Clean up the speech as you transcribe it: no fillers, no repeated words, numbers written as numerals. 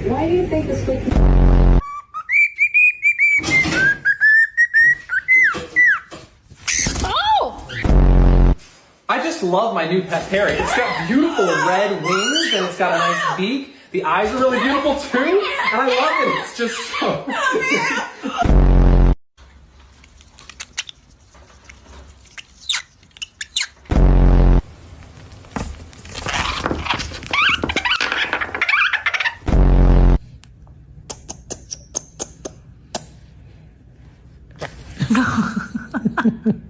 Why do you think the squid... I just love my new pet parrot. It's got beautiful red wings and it's got a nice beak. The eyes are really beautiful too, and I love it. It's just so... No.